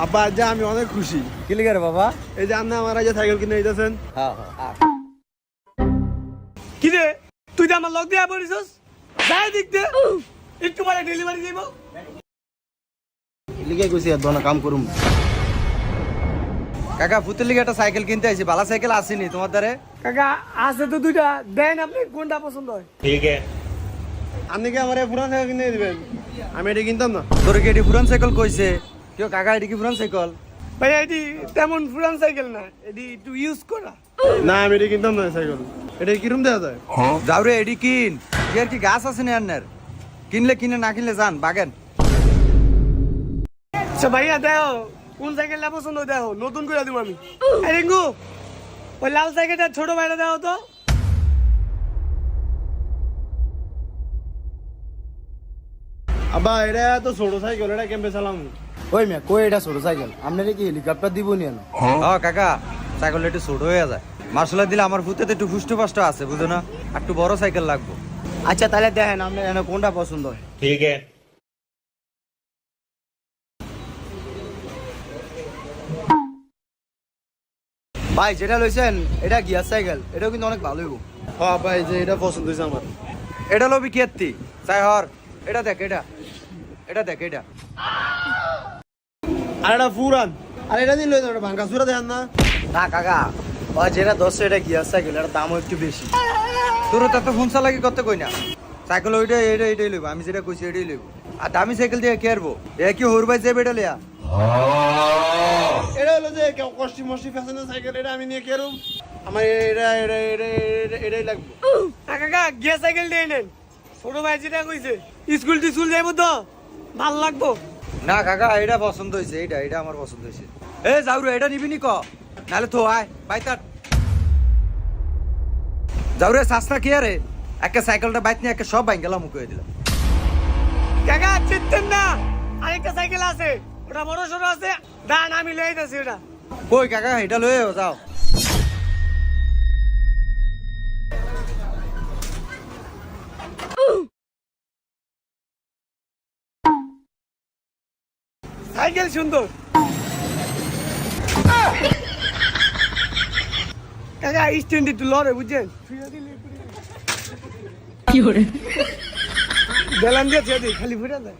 আব্বা আজ আমি অনেক খুশি। কি লিখে রে বাবা? এই যে আপনি আমার যে সাইকেল কিনে দিতেছেন। হ্যাঁ কি রে তুই যে আমার লগ দিয়া পড়িছস যাই দেখতে একটু পরে ডেলিভারি দিব। লিখে কইছি আর দোনা কাম করুম। কাকা ফুতের লিগে একটা সাইকেল কিনতে আইছি, ভালো সাইকেল আসেনি তোমার দ্বারে? কাকা আছে তো দুইটা, দেন আপনি কোনটা পছন্দ হয়। আপনি কি আমার পুরান সাইকেল কিনে দিবেন? আমি এটা কিনতাম না। তোর কি এটি পুরান সাইকেল কইছে? কেউ কাকা এটি কি পুরান সাইকেল? ভাই এটি তেমন পুরান সাইকেল না, এটি একটু ইউজ করা। না আমি এটা কিনতাম না সাইকেল। এটা কিরম দেওয়া যায়? যাও রে এটি কিন, কি আর কি গাছ আছে না আন্নার? কিনলে কিনে না কিনলে যান বাগেন। আচ্ছা ভাইয়া দেখো কোন সাইকেলটা পছন্দ দেখো, নতুন করে দিব আমি। এই রিঙ্কু ওই লাল সাইকেলটা ছোট ভাইটা দেখো তো। আব্বা এটা তো ছোট সাইকেল, এটা কেমবে চালাম? ওই মেয়ে কই এটা ছোট সাইকেল, আপনারা কি হেলিকপ্টার দিব নি? হ্যাঁ কাকা সাইকেলটা একটু ছোট হয়ে যায়, মার্শাল দিলে আমার ফুতেতে একটু ফুষ্ট ফাষ্ট আছে বুঝো না, একটু বড় সাইকেল লাগবে। আচ্ছা তাহলে দেখেন আপনার এনে কোনটা পছন্দ হয়। ठीक है। ভাই যেটা লইছেন এটা গিয়ার সাইকেল, এটাও কিন্তু অনেক ভালো হইব। হ্যাঁ ভাই যে এটা পছন্দ হয়েছে আমার। এটা লবি কি চাই হর, এটা দেখ এটা, এটা দেখ এটা। আর এটা পুরান, আর এটা দিন লই এটা ভাঙ্গা চুরা দেন না। না কাকা ওই যেটা 10 এটা গিয়ার সাইকেল, এটার দামও একটু বেশি। তোর তত ফোন চালাকি করতে কই না, সাইকেল ওইটা এটাই লইব, আমি যেটা কইছি এটাই লইব। আর দামি সাইকেল দিয়ে কে আরবো? এ কি হর ভাই যাবে এটা লিয়া? এটা হলো যে কষ্টি মষ্টি ফ্যাশনের সাইকেল, এটা আমি নিয়ে কেরম? আমার এটাই লাগবে। কাকা গিয়া সাইকেল দিয়ে নেন, ছোট ভাই যেটা কইছে স্কুল টিস্কুল যাইবো তো ভাল লাগবো। না কাকা এটা পছন্দ হয়েছে, এটা আমার পছন্দ হয়েছে। এ যাও রে এটা নিবি নি ক, নাহলে তো আয় বাই তার। যাও রে সাসনা কি আরে, একটা সাইকেলটা বাইক নিয়ে একটা সব বাইক গেলাম মুখ দিলাম। কাকা চিনতেন না আরেকটা সাইকেল আছে, ওটা বড় সড়ো আছে, দান আমি লয়ে যাচ্ছি ওটা। কই কাকা এটা লয়ে যাও। সাইকেল সুন্দর। কাকা স্ট্যান্ড একটু লড়ে বুঝছেন, কি করে গেলাম দিয়ে ছেড়ে দিই, খালি ফুটে দেয়।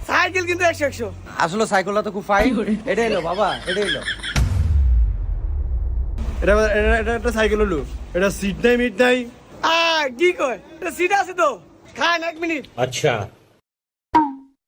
সাইকেল কিন্তু 100 আসলে সাইকেলটা তো খুব ফাইন, এটা এলো বাবা, এটা এলো। এটা এটা একটা সাইকেল হলো, এটা সিট নাই মিট নাই। কি কয় সিট আছে তো, খান 1 মিনিট। अच्छा।